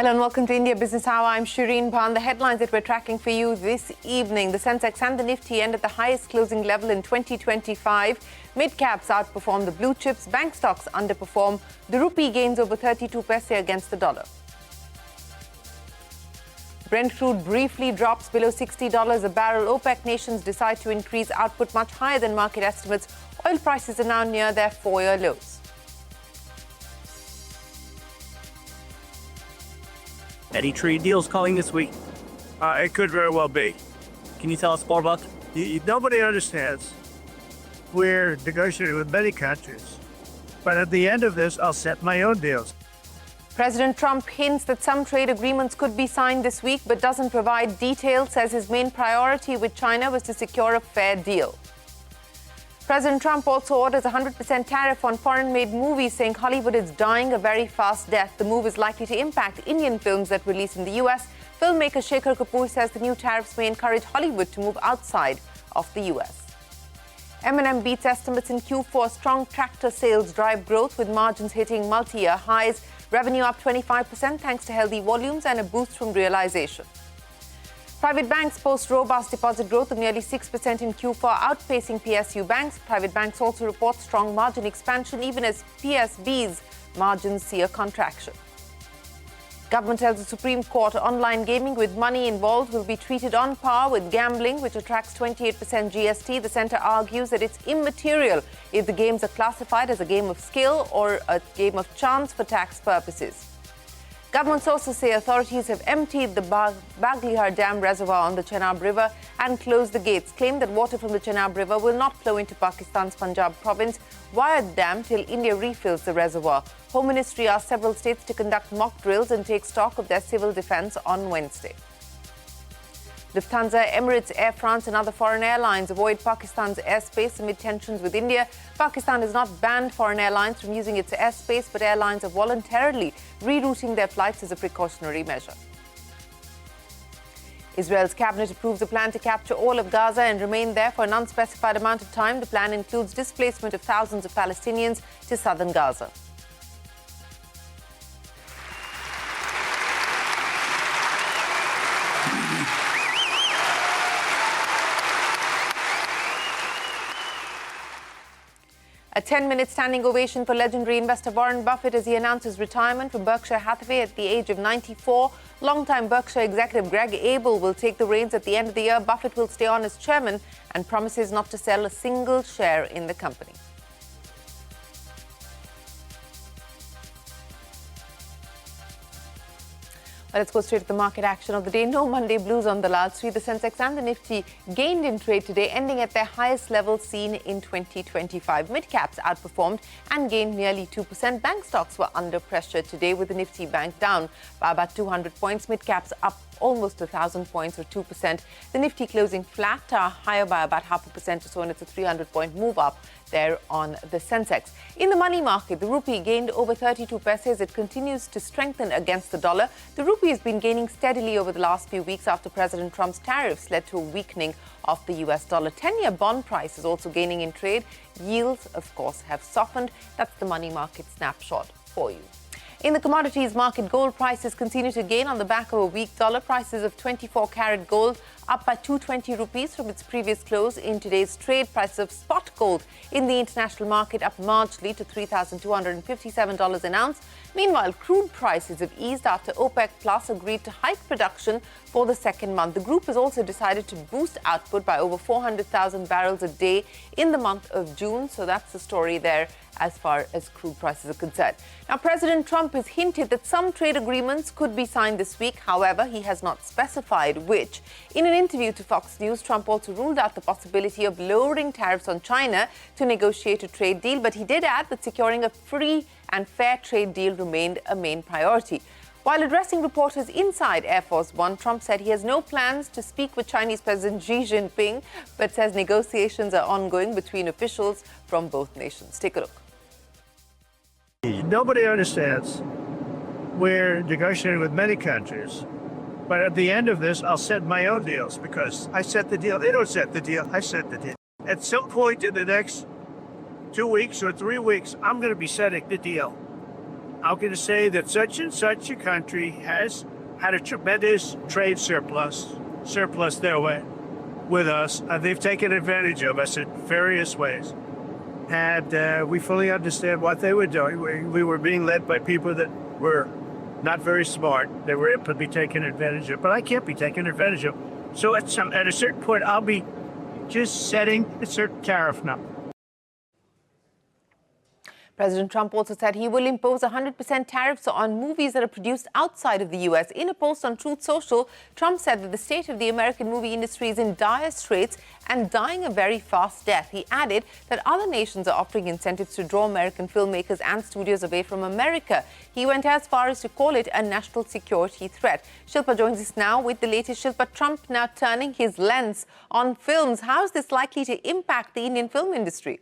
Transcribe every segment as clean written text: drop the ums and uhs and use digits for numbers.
Hello and welcome to India Business Hour. I'm Shireen Bhan. The headlines that we're tracking for you this evening. The sensex and the Nifty end at the highest closing level in 2025. Mid-caps outperform the blue chips. Bank stocks underperform. The rupee gains over 32 paise against the dollar. Brent crude briefly drops below $60 a barrel. OPEC nations decide to increase output much higher than market estimates. Oil prices are now near their 4-year lows. Any trade deals coming this week? It could very well be. Can you tell us more about? Nobody understands. We're negotiating with many countries. But at the end of this, I'll set my own deals. President Trump hints that some trade agreements could be signed this week, but doesn't provide details, says his main priority with China was to secure a fair deal. President Trump also orders a 100% tariff on foreign-made movies, saying Hollywood is dying a very fast death. The move is likely to impact Indian films that release in the US. Filmmaker Shekhar Kapoor says the new tariffs may encourage Hollywood to move outside of the US. M&M beats estimates in Q4. Strong tractor sales drive growth, with margins hitting multi-year highs. Revenue up 25% thanks to healthy volumes and a boost from realization. Private banks post robust deposit growth of nearly 6% in Q4, outpacing PSU banks. Private banks also report strong margin expansion, even as PSB's margins see a contraction. Government tells the Supreme Court online gaming with money involved will be treated on par with gambling, which attracts 28% GST. The centre argues that it's immaterial if the games are classified as a game of skill or a game of chance for tax purposes. Government sources say authorities have emptied the Baglihar Dam reservoir on the Chenab River and closed the gates, claim that water from the Chenab River will not flow into Pakistan's Punjab province via the dam till India refills the reservoir. Home Ministry asked several states to conduct mock drills and take stock of their civil defence on Wednesday. Lufthansa, Emirates, Air France and other foreign airlines avoid Pakistan's airspace amid tensions with India. Pakistan has not banned foreign airlines from using its airspace, but airlines are voluntarily rerouting their flights as a precautionary measure. Israel's cabinet approves a plan to capture all of Gaza and remain there for an unspecified amount of time. The plan includes displacement of thousands of Palestinians to southern Gaza. A 10-minute standing ovation for legendary investor Warren Buffett as he announces retirement from Berkshire Hathaway at the age of 94. Longtime Berkshire executive Greg Abel will take the reins at the end of the year. Buffett will stay on as chairman and promises not to sell a single share in the company. Well, let's go straight to the market action of the day. No Monday blues on the Lal Street. The Sensex and the Nifty gained in trade today, ending at their highest level seen in 2025. Mid-caps outperformed and gained nearly 2%. Bank stocks were under pressure today, with the Nifty Bank down by about 200 points. Mid-caps up almost 1,000 points or 2%. The Nifty closing flat, higher by about 0.5% or so, and it's a 300-point move up there on the Sensex. In the money market, the rupee gained over 32 paise as it continues to strengthen against the dollar. The rupee has been gaining steadily over the last few weeks after President Trump's tariffs led to a weakening of the US dollar. 10-year bond price is also gaining in trade. Yields, of course, have softened. That's the money market snapshot for you. In the commodities market, gold prices continue to gain on the back of a weak dollar. Prices of 24-carat gold up by 220 rupees from its previous close in today's trade. Prices of spot gold in the international market up marginally to $3,257 an ounce. Meanwhile, crude prices have eased after OPEC Plus agreed to hike production for the second month. The group has also decided to boost output by over 400,000 barrels a day in the month of June. So that's the story there as far as crude prices are concerned. Now, President Trump has hinted that some trade agreements could be signed this week. However, he has not specified which. In an interview to Fox News, Trump also ruled out the possibility of lowering tariffs on China to negotiate a trade deal, but he did add that securing a free and fair trade deal remained a main priority. While addressing reporters inside Air Force One, Trump said he has no plans to speak with Chinese President Xi Jinping, but says negotiations are ongoing between officials from both nations. Take a look. Nobody understands. We're negotiating with many countries. But at the end of this, I'll set my own deals because I set the deal. They don't set the deal. I set the deal. At some point in the next 2 weeks or 3 weeks, I'm going to be setting the deal. I'm going to say that such and such a country has had a tremendous trade surplus their way with us, and they've taken advantage of us in various ways. And we fully understand what they were doing. We were being led by people that were not very smart. They were able to be taken advantage of, but I can't be taken advantage of. So at a certain point, I'll be just setting a certain tariff number. President Trump also said he will impose 100% tariffs on movies that are produced outside of the U.S. In a post on Truth Social, Trump said that the state of the American movie industry is in dire straits and dying a very fast death. He added that other nations are offering incentives to draw American filmmakers and studios away from America. He went as far as to call it a national security threat. Shilpa joins us now with the latest. Shilpa, Trump now turning his lens on films. How is this likely to impact the Indian film industry?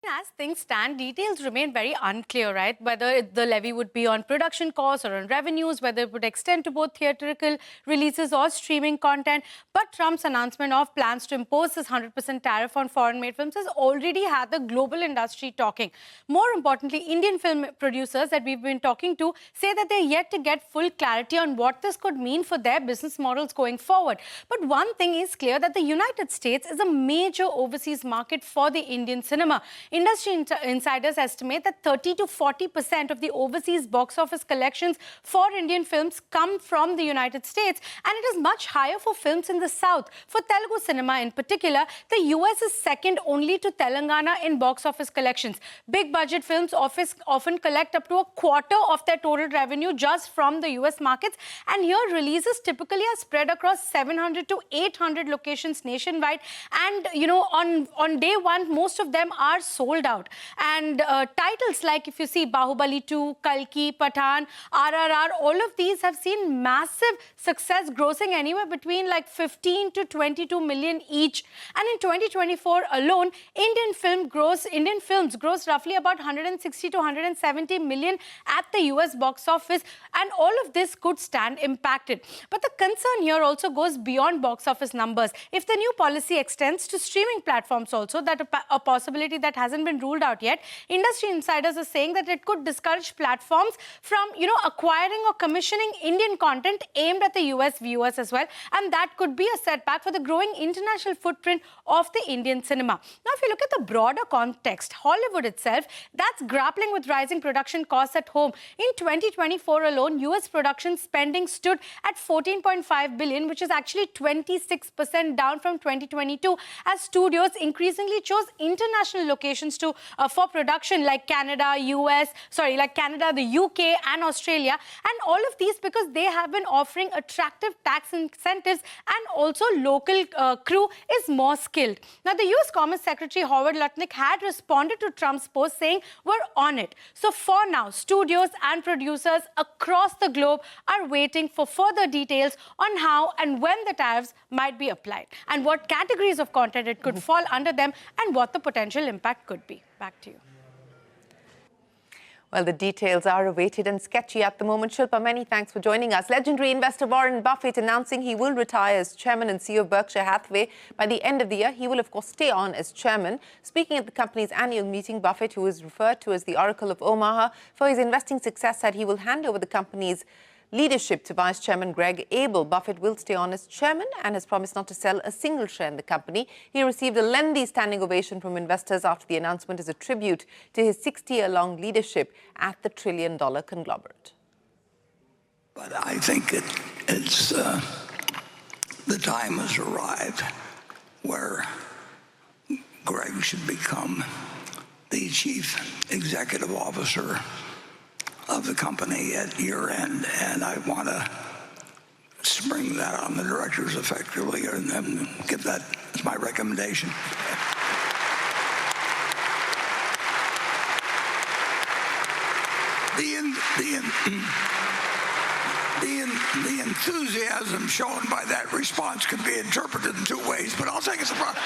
As things stand, details remain very unclear, right? Whether the levy would be on production costs or on revenues, whether it would extend to both theatrical releases or streaming content. But Trump's announcement of plans to impose this 100% tariff on foreign-made films has already had the global industry talking. More importantly, Indian film producers that we've been talking to say that they're yet to get full clarity on what this could mean for their business models going forward. But one thing is clear, that the United States is a major overseas market for the Indian cinema. Industry insiders estimate that 30 to 40% of the overseas box office collections for Indian films come from the United States, and it is much higher for films in the South. For Telugu cinema in particular, the US is second only to Telangana in box office collections. Big budget films often collect up to a quarter of their total revenue just from the US markets, and here releases typically are spread across 700 to 800 locations nationwide, and on day one most of them are sold out. And titles like, if you see Bahubali 2, Kalki, Pathan, RRR, all of these have seen massive success, grossing anywhere between like 15 to 22 million each. And in 2024 alone, Indian films grossed roughly about 160 to 170 million at the US box office, and all of this could stand impacted. But the concern here also goes beyond box office numbers. If the new policy extends to streaming platforms also, that a possibility that hasn't been ruled out yet, industry insiders are saying that it could discourage platforms from, acquiring or commissioning Indian content aimed at the US viewers as well. And that could be a setback for the growing international footprint of the Indian cinema. Now, if you look at the broader context, Hollywood itself, that's grappling with rising production costs at home. In 2024 alone, US production spending stood at $14.5 billion, which is actually 26% down from 2022, as studios increasingly chose international locations for production, like Canada, the UK and Australia, and all of these because they have been offering attractive tax incentives, and also local crew is more skilled. Now, the US Commerce Secretary Howard Lutnick had responded to Trump's post saying, "We're on it." So for now, studios and producers across the globe are waiting for further details on how and when the tariffs might be applied, and what categories of content it could fall under them, and what the potential impact could be. Back to you. Well, the details are awaited and sketchy at the moment. Shilpa, many thanks for joining us. Legendary investor Warren Buffett announcing he will retire as chairman and CEO of Berkshire Hathaway by the end of the year. He will, of course, stay on as chairman. Speaking at the company's annual meeting, Buffett, who is referred to as the Oracle of Omaha for his investing success, said he will hand over the company's leadership to Vice Chairman Greg Abel. Buffett will stay on as chairman and has promised not to sell a single share in the company. He received a lengthy standing ovation from investors after the announcement as a tribute to his 60-year-long leadership at the trillion-dollar conglomerate. But I think it's the time has arrived where Greg should become the chief executive officer of the company at year end, and I want to spring that on the directors effectively and then give that as my recommendation. The enthusiasm shown by that response can be interpreted in two ways, but I'll take it as a problem.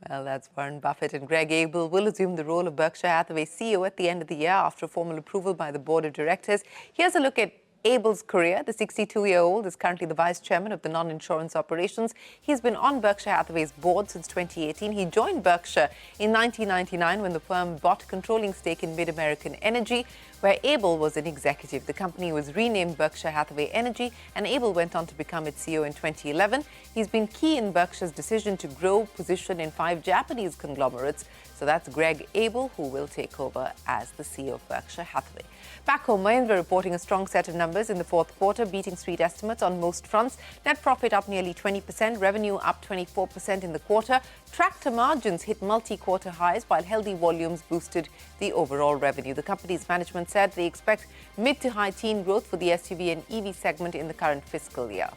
Well, that's Warren Buffett, and Greg Abel will assume the role of Berkshire Hathaway CEO at the end of the year after formal approval by the board of directors. Here's a look at Abel's career. The 62-year-old is currently the vice chairman of the non-insurance operations. He's been on Berkshire Hathaway's board since 2018. He joined Berkshire in 1999 when the firm bought controlling stake in Mid-American Energy, where Abel was an executive. The company was renamed Berkshire Hathaway Energy, and Abel went on to become its CEO in 2011. He's been key in Berkshire's decision to grow position in 5 Japanese conglomerates. So that's Greg Abel, who will take over as the CEO of Berkshire Hathaway. Back home, Mahindra reporting a strong set of numbers in the fourth quarter, beating street estimates on most fronts. Net profit up nearly 20%, revenue up 24% in the quarter. Tractor margins hit multi-quarter highs, while healthy volumes boosted the overall revenue. The company's management said they expect mid to high teen growth for the SUV and EV segment in the current fiscal year.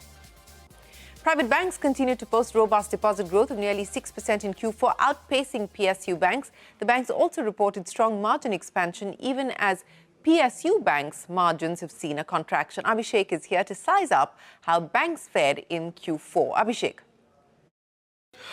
Private banks continue to post robust deposit growth of nearly 6% in Q4, outpacing PSU banks. The banks also reported strong margin expansion, even as PSU banks' margins have seen a contraction. Abhishek is here to size up how banks fared in Q4. Abhishek.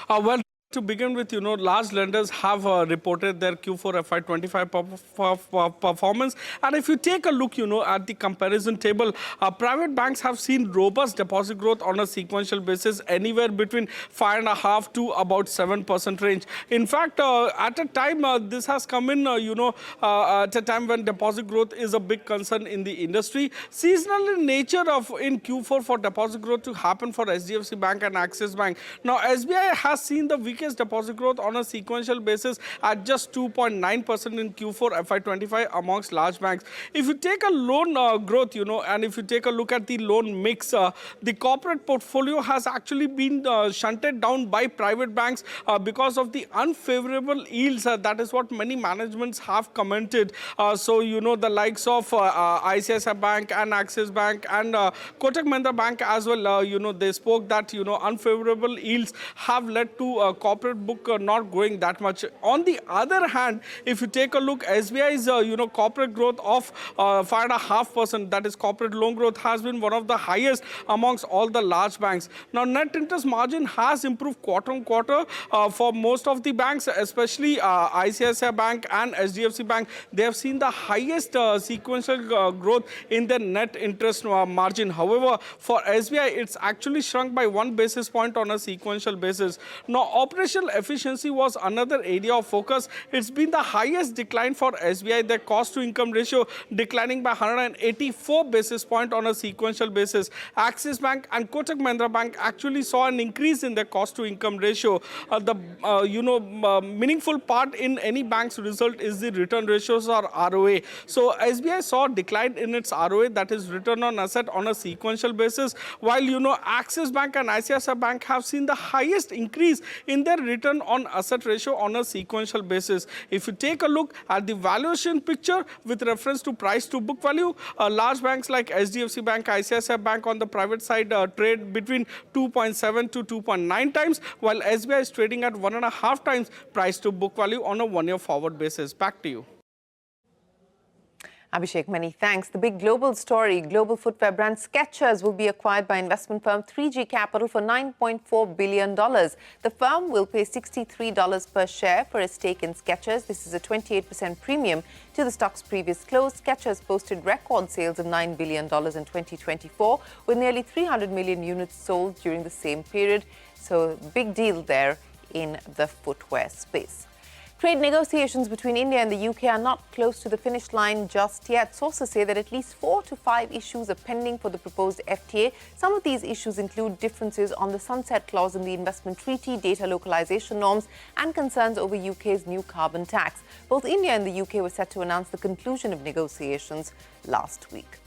Well, to begin with, large lenders have reported their Q4 FY25 performance. And if you take a look, at the comparison table, private banks have seen robust deposit growth on a sequential basis, anywhere between 5.5% to about 7% range. In fact, at a time, this has come in, at a time when deposit growth is a big concern in the industry. Seasonal in nature in Q4 for deposit growth to happen for HDFC Bank and Axis Bank. Now, SBI has seen the weakest deposit growth on a sequential basis at just 2.9% in Q4 FY25 amongst large banks. If you take a loan growth, and if you take a look at the loan mix, the corporate portfolio has actually been shunted down by private banks because of the unfavorable yields. That is what many managements have commented. So, the likes of ICICI Bank and Axis Bank and Kotak Mahindra Bank as well, they spoke that, unfavorable yields have led to corporate book not growing that much. On the other hand, if you take a look, SBI's corporate growth of 5.5%, that is corporate loan growth, has been one of the highest amongst all the large banks. Now, net interest margin has improved quarter on quarter for most of the banks, especially ICICI Bank and HDFC Bank. They have seen the highest sequential growth in their net interest margin. However, for SBI, it's actually shrunk by 1 basis point on a sequential basis. Now, operational efficiency was another area of focus. It's been the highest decline for SBI, their cost to income ratio declining by 184 basis points on a sequential basis. Axis Bank and Kotak Mahindra Bank actually saw an increase in their cost to income ratio. Meaningful part in any bank's result is the return ratios or ROA. So SBI saw a decline in its ROA, that is return on asset, on a sequential basis, while Axis Bank and ICICI Bank have seen the highest increase in their return on asset ratio on a sequential basis. If you take a look at the valuation picture with reference to price to book value, large banks like HDFC Bank, ICICI Bank on the private side trade between 2.7 to 2.9 times, while SBI is trading at 1.5 times price to book value on a 1-year forward basis. Back to you. Abhishek, many thanks. The big global story, global footwear brand Skechers will be acquired by investment firm 3G Capital for $9.4 billion. The firm will pay $63 per share for a stake in Skechers. This is a 28% premium to the stock's previous close. Skechers posted record sales of $9 billion in 2024, with nearly 300 million units sold during the same period. So, big deal there in the footwear space. Trade negotiations between India and the UK are not close to the finish line just yet. Sources say that at least 4 to 5 issues are pending for the proposed FTA. Some of these issues include differences on the sunset clause in the investment treaty, data localization norms, and concerns over UK's new carbon tax. Both India and the UK were set to announce the conclusion of negotiations last week.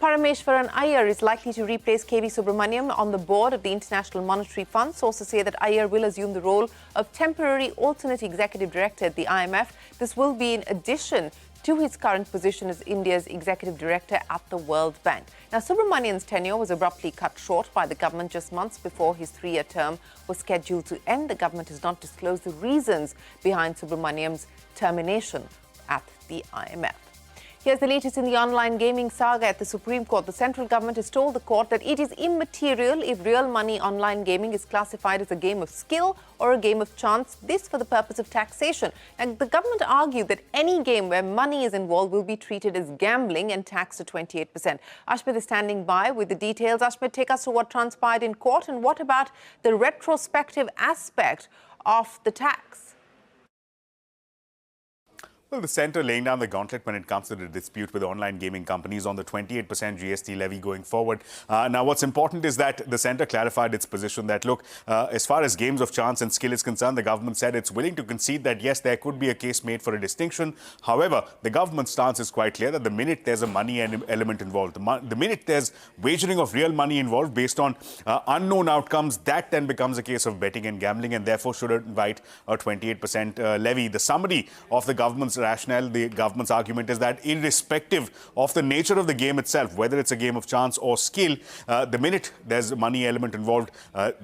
Parameshwaran Iyer is likely to replace KV Subramaniam on the board of the International Monetary Fund. Sources say that Iyer will assume the role of temporary alternate executive director at the IMF. This will be in addition to his current position as India's executive director at the World Bank. Now, Subramanian's tenure was abruptly cut short by the government just months before his 3-year term was scheduled to end. The government has not disclosed the reasons behind Subramaniam's termination at the IMF. Here's the latest in the online gaming saga at the Supreme Court. The central government has told the court that it is immaterial if real money online gaming is classified as a game of skill or a game of chance, this for the purpose of taxation. And the government argued that any game where money is involved will be treated as gambling and taxed at 28%. Ashmit is standing by with the details. Ashmit, take us to what transpired in court, and what about the retrospective aspect of the tax? Well, the centre laying down the gauntlet when it comes to the dispute with online gaming companies on the 28% GST levy going forward. Now, what's important is that the centre clarified its position that, look, as far as games of chance and skill is concerned, the government said it's willing to concede that, yes, there could be a case made for a distinction. However, the government's stance is quite clear that the minute there's a money element involved, the minute there's wagering of real money involved based on unknown outcomes, that then becomes a case of betting and gambling, and therefore should invite a 28% levy. The summary of the government's rationale, the government's argument is that irrespective of the nature of the game itself, whether it's a game of chance or skill, the minute there's a money element involved,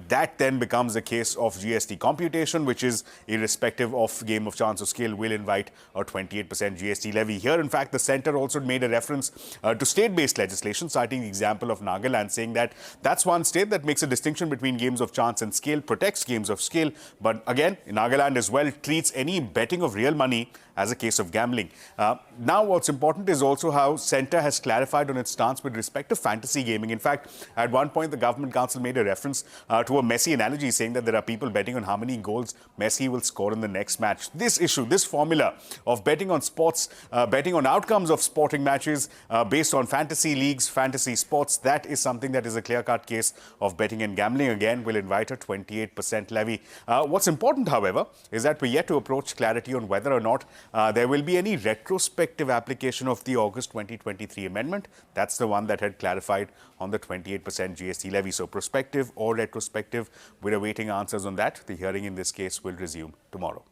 that then becomes a case of GST computation, which is irrespective of game of chance or skill, will invite a 28% GST levy. Here, in fact, the centre also made a reference to state-based legislation, citing the example of Nagaland, saying that that's one state that makes a distinction between games of chance and skill, protects games of skill, but again, Nagaland as well treats any betting of real money as a case of gambling. Now, what's important is also how centre has clarified on its stance with respect to fantasy gaming. In fact, at one point, the government council made a reference to a Messi analogy, saying that there are people betting on how many goals Messi will score in the next match. This issue, this formula of betting on sports, betting on outcomes of sporting matches based on fantasy leagues, fantasy sports, that is something that is a clear-cut case of betting and gambling. Again, will invite a 28% levy. What's important, however, is that we're yet to approach clarity on whether or not there will be any retrospective application of the August 2023 amendment. That's the one that had clarified on the 28% GST levy. So prospective or retrospective, we're awaiting answers on that. The hearing in this case will resume tomorrow.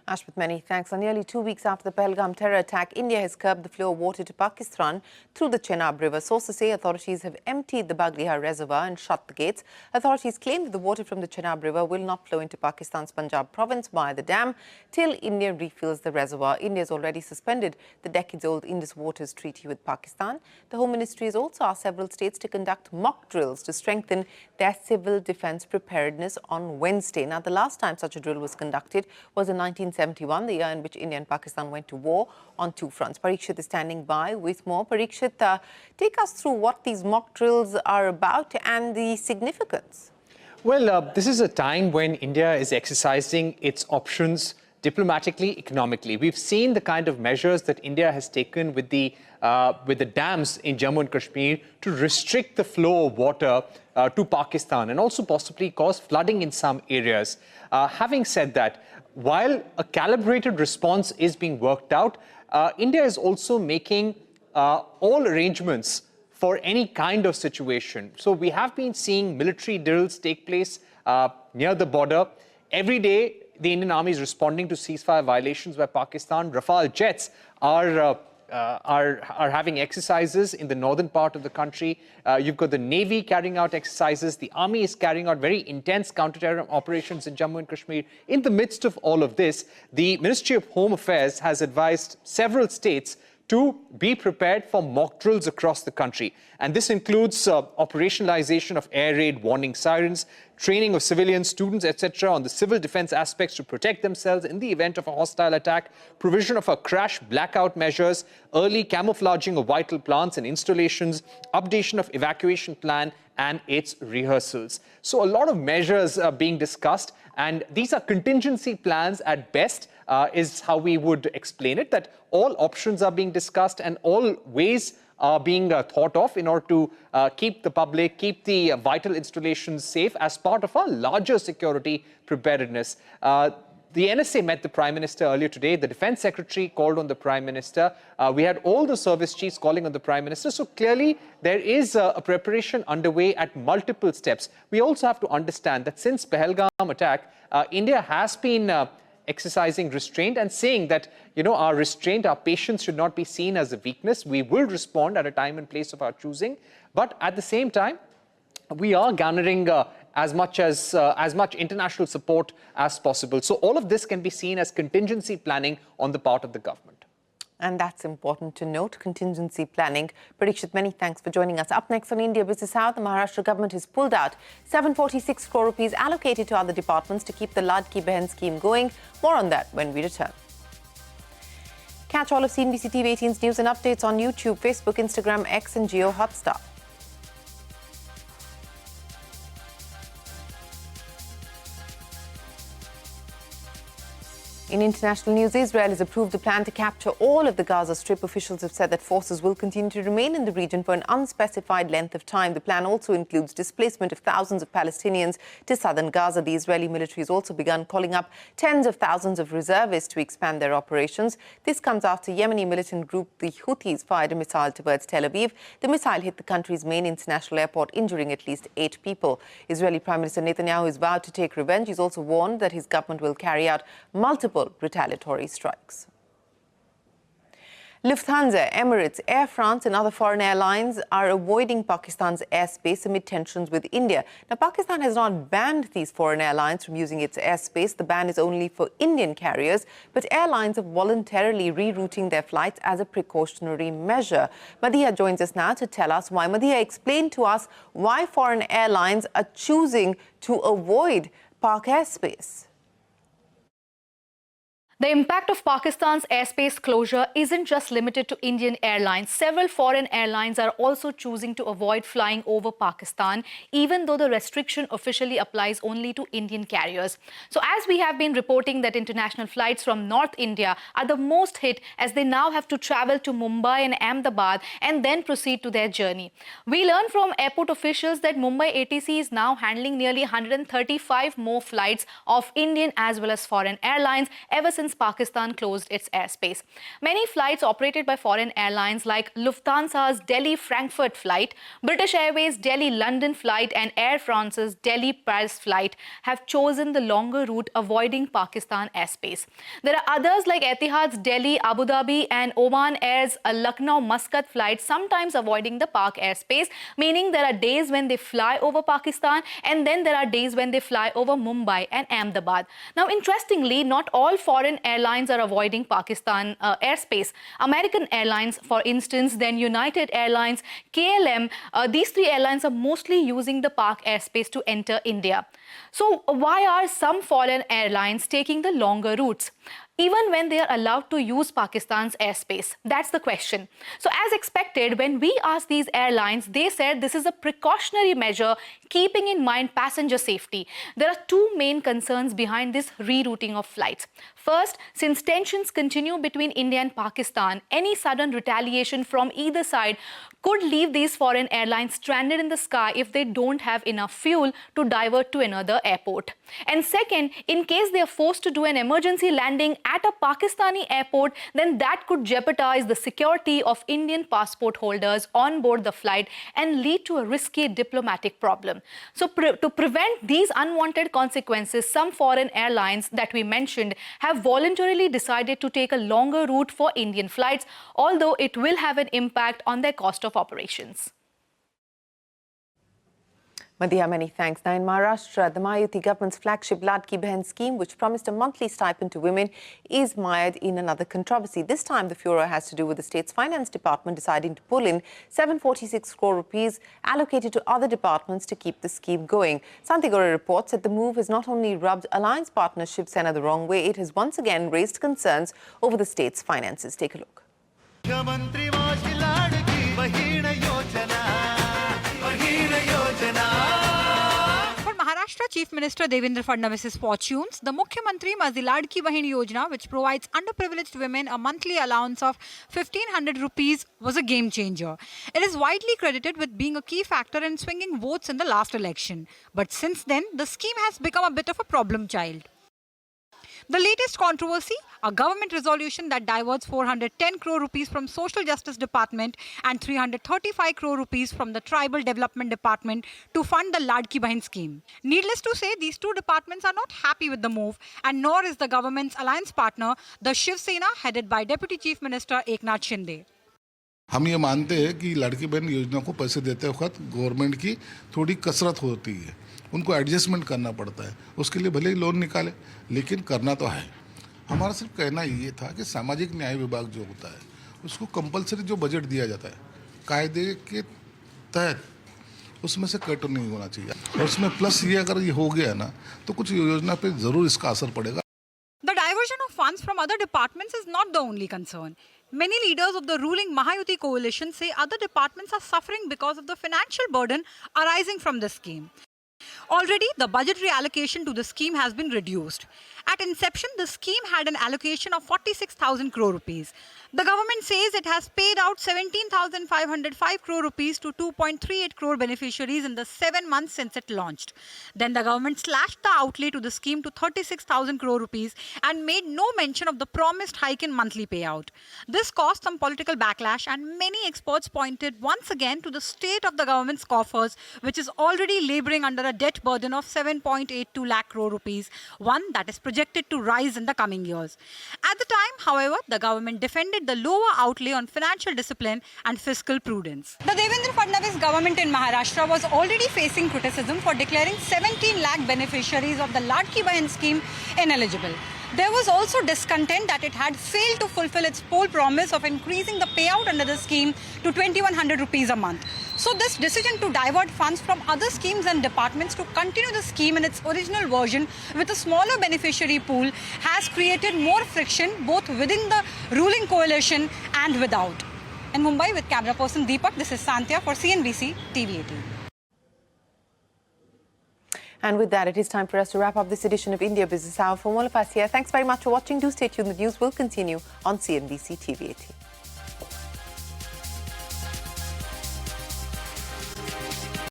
Ashmit, many thanks. Nearly 2 weeks after the Pahalgam terror attack, India has curbed the flow of water to Pakistan through the Chenab River. Sources say authorities have emptied the Bagliha reservoir and shut the gates. Authorities claim that the water from the Chenab River will not flow into Pakistan's Punjab province via the dam till India refills the reservoir. India has already suspended the decades-old Indus Waters Treaty with Pakistan. The Home Ministry has also asked several states to conduct mock drills to strengthen their civil defence preparedness on Wednesday. Now, the last time such a drill was conducted was in 1971, the year in which India and Pakistan went to war on two fronts. Parikshit is standing by with more. Parikshit, take us through what these mock drills are about and the significance. Well, this is a time when India is exercising its options diplomatically, economically. We've seen the kind of measures that India has taken with the dams in Jammu and Kashmir to restrict the flow of water to Pakistan and also possibly cause flooding in some areas. Having said that, while a calibrated response is being worked out, India is also making all arrangements for any kind of situation. So we have been seeing military drills take place near the border. Every day, the Indian Army is responding to ceasefire violations by Pakistan. Rafale jets are having exercises in the northern part of the country. You've got the Navy carrying out exercises. The Army is carrying out very intense counter-terror operations in Jammu and Kashmir. In the midst of all of this, the Ministry of Home Affairs has advised several states to be prepared for mock drills across the country. And this includes operationalization of air raid warning sirens, training of civilians, students, etc. on the civil defense aspects to protect themselves in the event of a hostile attack, provision of a crash blackout measures, early camouflaging of vital plants and installations, updation of evacuation plan and its rehearsals. So a lot of measures are being discussed, and these are contingency plans at best, is how we would explain it, that all options are being discussed and all ways are being thought of in order to keep the public, keep the vital installations safe as part of our larger security preparedness. The NSA met the Prime Minister earlier today. The Defense Secretary called on the Prime Minister. We had all the service chiefs calling on the Prime Minister. So clearly, there is a preparation underway at multiple steps. We also have to understand that since Pahalgam attack, India has been exercising restraint and saying that, our restraint, our patience should not be seen as a weakness. We will respond at a time and place of our choosing. But at the same time, we are garnering as much international support as possible. So all of this can be seen as contingency planning on the part of the government. And that's important to note, contingency planning. Parikshit, many thanks for joining us. Up next on India Business Hour, the Maharashtra government has pulled out 746 crore rupees allocated to other departments to keep the Ladki Behan scheme going. More on that when we return. Catch all of CNBC-TV18's news and updates on YouTube, Facebook, Instagram, X and Jio Hotstar. In international news, Israel has approved a plan to capture all of the Gaza Strip. Officials have said that forces will continue to remain in the region for an unspecified length of time. The plan also includes displacement of thousands of Palestinians to southern Gaza. The Israeli military has also begun calling up tens of thousands of reservists to expand their operations. This comes after Yemeni militant group the Houthis fired a missile towards Tel Aviv. The missile hit the country's main international airport, injuring at least 8 people. Israeli Prime Minister Netanyahu is vowed to take revenge. He's also warned that his government will carry out multiple retaliatory strikes. Lufthansa, Emirates, Air France and other foreign airlines are avoiding Pakistan's airspace amid tensions with India. Now, Pakistan has not banned these foreign airlines from using its airspace. The ban is only for Indian carriers, but airlines are voluntarily rerouting their flights as a precautionary measure. Madhya joins us now to tell us why. Madhya, explain to us why foreign airlines are choosing to avoid Pak airspace. The impact of Pakistan's airspace closure isn't just limited to Indian airlines. Several foreign airlines are also choosing to avoid flying over Pakistan, even though the restriction officially applies only to Indian carriers. So as we have been reporting that international flights from North India are the most hit, as they now have to travel to Mumbai and Ahmedabad and then proceed to their journey. We learned from airport officials that Mumbai ATC is now handling nearly 135 more flights of Indian as well as foreign airlines ever since Pakistan closed its airspace. Many flights operated by foreign airlines like Lufthansa's Delhi-Frankfurt flight, British Airways' Delhi-London flight and Air France's Delhi-Paris flight have chosen the longer route, avoiding Pakistan airspace. There are others like Etihad's Delhi, Abu Dhabi and Oman Air's Lucknow-Muscat flight, sometimes avoiding the Pak airspace, meaning there are days when they fly over Pakistan and then there are days when they fly over Mumbai and Ahmedabad. Now, interestingly, not all foreign airlines are avoiding Pakistan airspace. American Airlines, for instance, then United Airlines, KLM, these three airlines are mostly using the Pak airspace to enter India. So why are some foreign airlines taking the longer routes, even when they are allowed to use Pakistan's airspace? That's the question. So as expected, when we asked these airlines, they said this is a precautionary measure keeping in mind passenger safety. There are two main concerns behind this rerouting of flights. First, since tensions continue between India and Pakistan, any sudden retaliation from either side could leave these foreign airlines stranded in the sky if they don't have enough fuel to divert to another airport. And second, in case they are forced to do an emergency landing at a Pakistani airport, then that could jeopardize the security of Indian passport holders on board the flight and lead to a risky diplomatic problem. So to prevent these unwanted consequences, some foreign airlines that we mentioned have voluntarily decided to take a longer route for Indian flights, although it will have an impact on their cost of operations. Madhya, many thanks. Now, in Maharashtra, the Mayuti government's flagship Ladki Behan scheme, which promised a monthly stipend to women, is mired in another controversy. This time, the furor has to do with the state's finance department deciding to pull in 746 crore rupees allocated to other departments to keep the scheme going. Santigore reports that the move has not only rubbed alliance partner Shiv Sena the wrong way, it has once again raised concerns over the state's finances. Take a look. Maharashtra Chief Minister Devendra Fadnavis's fortunes, the Mukhyamantri Mazi Ladki Bahin Yojana, which provides underprivileged women a monthly allowance of 1,500 rupees, was a game changer. It is widely credited with being a key factor in swinging votes in the last election. But since then, the scheme has become a bit of a problem child. The latest controversy, a government resolution that diverts 410 crore rupees from Social Justice Department and 335 crore rupees from the Tribal Development Department to fund the Ladki Bahin scheme. Needless to say, these two departments are not happy with the move, and nor is the government's alliance partner, the Shiv Sena, headed by Deputy Chief Minister Eknath Shinde. हम ये मानते हैं कि लड़की बहन योजना को पैसे देते वक्त गवर्नमेंट की थोड़ी कसरत होती है, उनको एडजस्टमेंट करना पड़ता है, उसके लिए भले ही लोन निकाले, लेकिन करना तो है। हमारा सिर्फ कहना ये था कि सामाजिक न्याय विभाग जो होता है उसको कंपलसरी जो बजट दिया जाता है कायदे के तहत उसमें से कट नहीं होना चाहिए और उसमें प्लस ये अगर ये हो गया ना तो कुछ योजना पे जरूर इसका असर पड़ेगा. The diversion of funds from other departments is not the only concern. Many leaders of the ruling Mahayuti coalition say other departments are suffering because of the financial burden arising from this scheme. Already, the budgetary allocation to the scheme has been reduced. At inception, the scheme had an allocation of 46,000 crore rupees. The government says it has paid out 17,505 crore rupees to 2.38 crore beneficiaries in the 7 months since it launched. Then the government slashed the outlay to the scheme to 36,000 crore rupees and made no mention of the promised hike in monthly payout. This caused some political backlash, and many experts pointed once again to the state of the government's coffers, which is already laboring under a debt burden of 7.82 lakh crore rupees, one that is projected to rise in the coming years. At the time, however, the government defended the lower outlay on financial discipline and fiscal prudence. The Devendra Fadnavis government in Maharashtra was already facing criticism for declaring 17 lakh beneficiaries of the Ladki Bahin scheme ineligible. There was also discontent that it had failed to fulfill its poll promise of increasing the payout under the scheme to 2,100 rupees a month. So this decision to divert funds from other schemes and departments to continue the scheme in its original version with a smaller beneficiary pool has created more friction both within the ruling coalition and without. In Mumbai with camera person Deepak, this is Santya for CNBC-TV18. And with that, it is time for us to wrap up this edition of India Business Hour. From all of us here, thanks very much for watching. Do stay tuned. The news will continue on CNBC-TV18.